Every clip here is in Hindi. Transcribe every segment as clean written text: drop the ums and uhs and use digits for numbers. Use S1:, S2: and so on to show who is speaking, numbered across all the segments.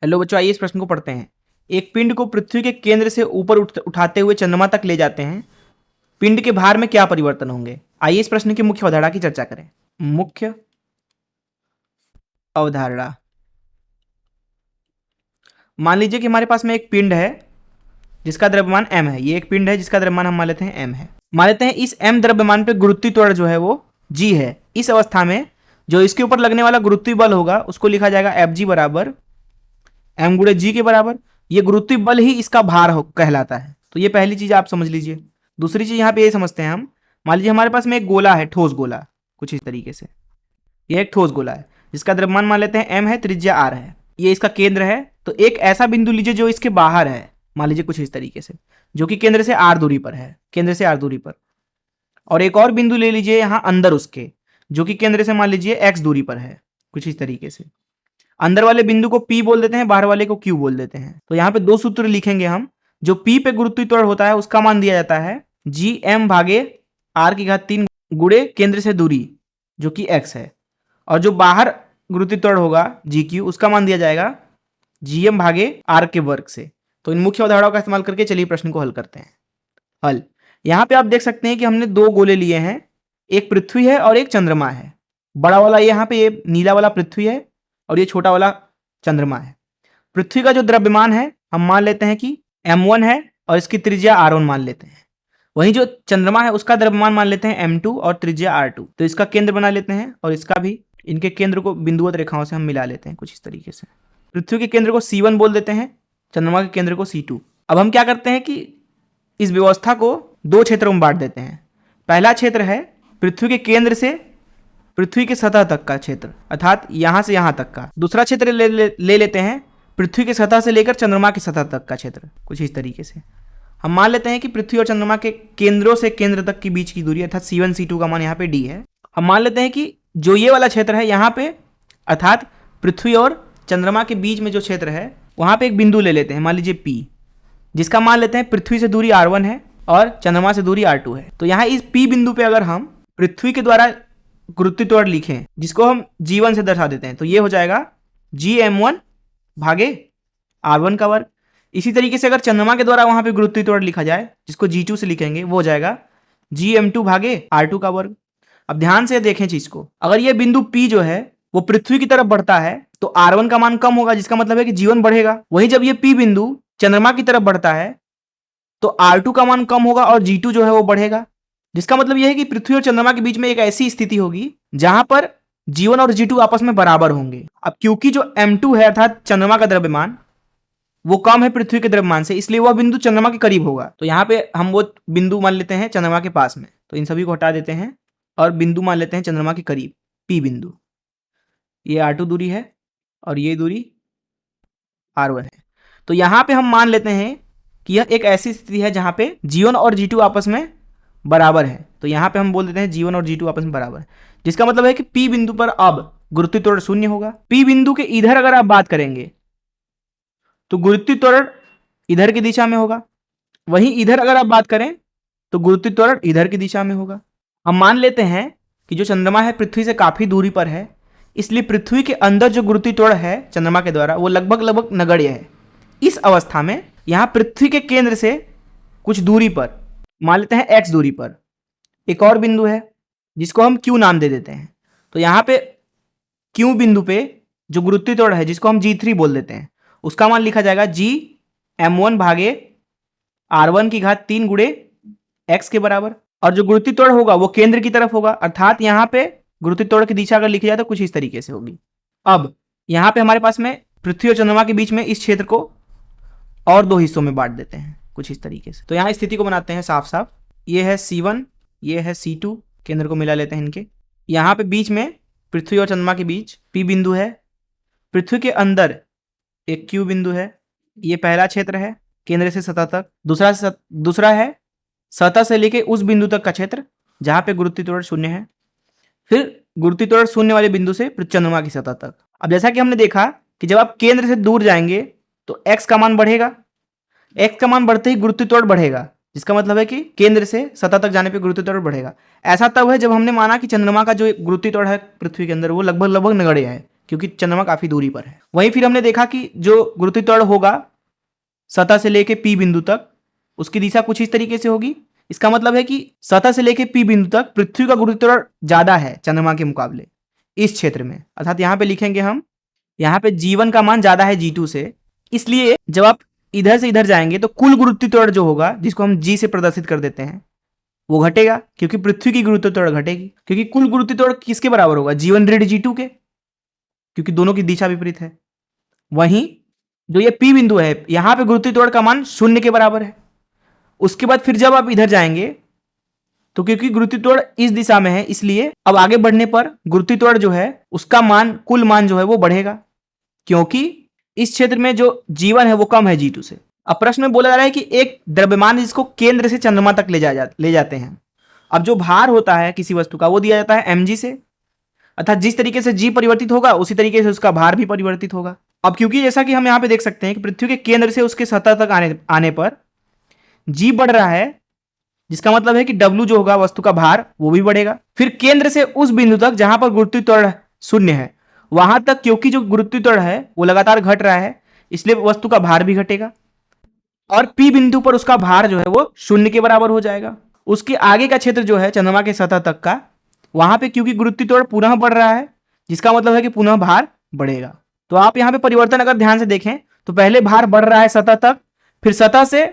S1: हेलो बच्चों, आइए इस प्रश्न को पढ़ते हैं। एक पिंड को पृथ्वी के केंद्र से ऊपर उठाते हुए चंद्रमा तक ले जाते हैं। पिंड के भार में क्या परिवर्तन होंगे? आइए इस प्रश्न की मुख्य अवधारणा की चर्चा करें। मुख्य अवधारणा। मान लीजिए कि हमारे पास में एक पिंड है जिसका द्रव्यमान m है। ये एक पिंड है जिसका द्रव्यमान हम मान लेते हैं m है। मान लेते हैं इस m द्रव्यमान पे गुरुत्वीय त्वरण जो है वो g है। इस अवस्था में जो इसके ऊपर लगने वाला गुरुत्वीय बल होगा उसको लिखा जाएगा Fg बराबर m गुणे g के बराबर। ये गुरुत्वीय बल ही इसका भार कहलाता है। तो ये पहली चीज आप समझ लीजिए। दूसरी चीज यहाँ पे ये समझते हैं हम। मान लीजिए हमारे पास में एक गोला है, ठोस गोला, कुछ इस तरीके से। ये एक ठोस गोला है जिसका द्रव्यमान मान लेते हैं m है, त्रिज्या r है, ये इसका केंद्र है। तो एक ऐसा बिंदु लीजिए जो इसके बाहर है, मान लीजिए कुछ इस तरीके से, जो कि केंद्र से r दूरी पर है, केंद्र से r दूरी पर। और एक और बिंदु ले लीजिए यहां अंदर उसके, जो कि केंद्र से मान लीजिए x दूरी पर है, कुछ इस तरीके से। अंदर वाले बिंदु को P बोल देते हैं, बाहर वाले को Q बोल देते हैं। तो यहाँ पे दो सूत्र लिखेंगे हम। जो P पे गुरुत्वीय त्वरण होता है उसका मान दिया जाता है gm भागे r की घात 3 गुणे केंद्र से दूरी जो कि x है। और जो बाहर गुरुत्वीय त्वरण होगा gq, उसका मान दिया जाएगा gm भागे r के वर्ग से। तो इन मुख्य अवधारणाओं का इस्तेमाल करके चलिए प्रश्न को हल करते हैं। हल। यहाँ पे आप देख सकते हैं कि हमने दो गोले लिए हैं, एक पृथ्वी है और एक चंद्रमा है। बड़ा वाला यहाँ पे ये नीला वाला पृथ्वी है और ये छोटा वाला चंद्रमा है। पृथ्वी का जो द्रव्यमान है हम मान लेते हैं कि m1 है और इसकी त्रिज्या r1 मान लेते हैं। वहीं जो चंद्रमा है उसका द्रव्यमान मान लेते हैं m2 और त्रिज्या r2। तो इसका केंद्र बना लेते हैं और इसका भी, इनके केंद्र को बिंदुवत रेखाओं से हम मिला लेते हैं कुछ इस तरीके से। पृथ्वी के केंद्र को C1 बोल देते हैं, चंद्रमा के केंद्र को C2। अब हम क्या करते हैं कि इस व्यवस्था को दो क्षेत्रों में बांट देते हैं। पहला क्षेत्र है पृथ्वी के केंद्र से पृथ्वी के सतह तक का क्षेत्र, अर्थात यहां से यहां तक का। दूसरा क्षेत्र ले लेते हैं पृथ्वी के सतह से लेकर चंद्रमा की सतह तक का क्षेत्र, कुछ इस तरीके से। हम मान लेते हैं कि पृथ्वी और चंद्रमा के केंद्रों से केंद्र तक की बीच की दूरी अर्थात C1 C2 का मान यहाँ पे d है। हम मान लेते हैं कि जो ये वाला क्षेत्र है यहाँ पे, अर्थात पृथ्वी और चंद्रमा के बीच में जो क्षेत्र है वहां पे एक बिंदु ले लेते हैं, मान लीजिए P, जिसका मान लेते हैं पृथ्वी से दूरी r1 है और चंद्रमा से दूरी r2 है। तो यहाँ इस P बिंदु पे अगर हम पृथ्वी के द्वारा गुरुत्वीय त्वरण लिखें जिसको हम g1 से दर्शा देते हैं, तो ये हो जाएगा gm1 भागे r1 का वर्ग। इसी तरीके से अगर चंद्रमा के द्वारा वहां पे गुरुत्वीय त्वरण लिखा जाए जिसको g2 से लिखेंगे, वो हो जाएगा gm2 भागे r2 का वर्ग। अब ध्यान से देखें चीज को, अगर ये बिंदु P जो है वो पृथ्वी की तरफ बढ़ता है तो r1 का मान कम होगा, जिसका मतलब है कि g1 बढ़ेगा। वहीं जब ये P बिंदु चंद्रमा की तरफ बढ़ता है तो r2 का मान कम होगा और g2 जो है वो बढ़ेगा, जिसका मतलब यह है कि पृथ्वी और चंद्रमा के बीच में एक ऐसी स्थिति होगी जहां पर g1 और g2 आपस में बराबर होंगे। अब क्योंकि जो m2 है अर्थात चंद्रमा का द्रव्यमान वो कम है पृथ्वी के द्रव्यमान से, इसलिए वह बिंदु चंद्रमा के करीब होगा। तो यहाँ पे हम वो बिंदु मान लेते हैं चंद्रमा के पास में, तो इन सभी को हटा देते हैं और बिंदु मान लेते हैं चंद्रमा के करीब, P बिंदु। ये r2 दूरी है और ये दूरी r1 है। तो यहाँ पे हम मान लेते हैं कि यह एक ऐसी स्थिति है जहां पे g1 और g2 आपस में बराबर है। तो यहाँ पे हम बोल देते हैं g1 और g2 आपस में बराबर है, जिसका मतलब है कि P बिंदु पर अब गुरुत्वीय त्वरण शून्य होगा। P बिंदु के इधर अगर आप बात करेंगे तो गुरुत्वीय त्वरण इधर की दिशा में होगा, वहीं इधर अगर आप बात करें तो गुरुत्वीय त्वरण इधर की दिशा में होगा। हम मान लेते हैं कि जो चंद्रमा है पृथ्वी से काफी दूरी पर है, इसलिए पृथ्वी के अंदर जो गुरुत्वीय त्वरण है चंद्रमा के द्वारा वो लगभग नगण्य है। इस अवस्था में यहाँ पृथ्वी के केंद्र से कुछ दूरी पर, मान लेते हैं x दूरी पर, एक और बिंदु है जिसको हम Q नाम दे देते हैं। तो यहाँ पे Q बिंदु पे जो गुरुत्वीय त्वरण है जिसको हम g3 बोल देते हैं, उसका मान लिखा जाएगा gm1 भागे r1 की घात 3 गुणे x के बराबर। और जो गुरुत्वीय त्वरण होगा वो केंद्र की तरफ होगा, अर्थात यहाँ पे गुरुत्वीय त्वरण की दिशा अगर लिखी जाए तो कुछ इस तरीके से होगी। अब यहाँ पे हमारे पास में पृथ्वी और चंद्रमा के बीच में इस क्षेत्र को और दो हिस्सों में बांट देते हैं कुछ इस तरीके से। तो यहाँ स्थिति को बनाते हैं साफ साफ। ये है C1, ये है C2, केंद्र को मिला लेते हैं इनके। यहाँ पे बीच में पृथ्वी और चंद्रमा के बीच P बिंदु है, पृथ्वी के अंदर एक Q बिंदु है। ये पहला क्षेत्र है केंद्र से सतह तक। दूसरा है सतह से लेके उस बिंदु तक का क्षेत्र जहां पे गुरुत्वीय त्वरण शून्य है, फिर गुरुत्वीय त्वरण शून्य वाले बिंदु से चंद्रमा की सतह तक। अब जैसा कि हमने देखा कि जब आप केंद्र से दूर जाएंगे तो x का मान बढ़ेगा, x का मान बढ़ते ही गुरुत्वीय त्वरण बढ़ेगा, जिसका मतलब है कि केंद्र से सतह तक जाने पे गुरुत्वीय त्वरण बढ़ेगा। ऐसा तब है जब हमने माना कि चंद्रमा का जो गुरुत्वीय त्वरण है पृथ्वी के अंदर वो लगभग नगण्य है, क्योंकि चंद्रमा काफी दूरी पर है। वहीं फिर हमने देखा कि जो गुरुत्वीय त्वरण होगा सतह से लेके P बिंदु तक, उसकी दिशा कुछ इस तरीके से होगी। इसका मतलब है कि सतह से लेके P बिंदु तक पृथ्वी का गुरुत्वीय त्वरण ज्यादा है चंद्रमा के मुकाबले इस क्षेत्र में, अर्थात यहाँ पे लिखेंगे हम, यहाँ पे G1 का मान ज्यादा है G2 से, इसलिए जब आप इधर से इधर जाएंगे तो कुल गुरुत्वीय त्वरण जो होगा, जिसको हम G से प्रदर्शित कर देते हैं, वो घटेगा, क्योंकि पृथ्वी की गुरुत्वीय त्वरण घटेगी। क्योंकि कुल गुरुत्वीय त्वरण किसके बराबर होगा? G1 ऋण G2 के, क्योंकि दोनों की दिशा विपरीत है। वहीं जो ये P बिंदु है, यहां पे गुरुत्वीय त्वरण का मान 0 के बराबर है। उसके बाद फिर जब आप इधर जाएंगे तो क्योंकि गुरुत्वीय त्वरण इस दिशा में है, इसलिए अब आगे बढ़ने पर गुरुत्वीय त्वरण जो है उसका मान, कुल मान जो है वो बढ़ेगा, क्योंकि इस क्षेत्र में जो G1 है वो कम है G2 से। अब प्रश्न में बोला जा रहा है कि एक द्रव्यमान जिसको केंद्र से चंद्रमा तक ले जाते हैं। अब जो भार होता है किसी वस्तु का वो दिया जाता है mg से, अर्थात जिस तरीके से G परिवर्तित होगा उसी तरीके से उसका भार भी परिवर्तित होगा। अब क्योंकि जैसा कि हम यहाँ पे देख सकते हैं कि पृथ्वी के केंद्र से उसके सतह तक आने पर G बढ़ रहा है, जिसका मतलब है कि W जो होगा वस्तु का भार वो भी बढ़ेगा। फिर केंद्र से उस बिंदु तक जहां पर गुरुत्वीय त्वरण 0 है, वहां तक क्योंकि जो गुरुत्वीय त्वरण है वो लगातार घट रहा है, इसलिए वस्तु का भार भी घटेगा और P बिंदु पर उसका भार जो है वो 0 के बराबर हो जाएगा। उसके आगे का क्षेत्र जो है चंद्रमा के सतह तक का, वहां पे क्योंकि गुरुत्वीय त्वरण पुनः बढ़ रहा है, जिसका मतलब है कि पुनः भार बढ़ेगा। तो आप यहाँ पे परिवर्तन अगर ध्यान से देखें तो पहले भार बढ़ रहा है सतह तक, फिर सतह से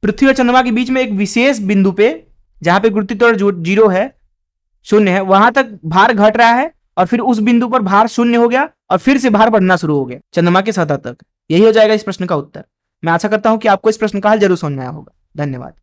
S1: पृथ्वी और चंद्रमा के बीच में एक विशेष बिंदु पे जहां पे गुरुत्वीय त्वरण 0 है, 0 है, वहां तक भार घट रहा है और फिर उस बिंदु पर भार 0 हो गया और फिर से भार बढ़ना शुरू हो गया चंद्रमा के सतह तक। यही हो जाएगा इस प्रश्न का उत्तर। मैं आशा करता हूं कि आपको इस प्रश्न का हल जरूर समझ में आया होगा। धन्यवाद।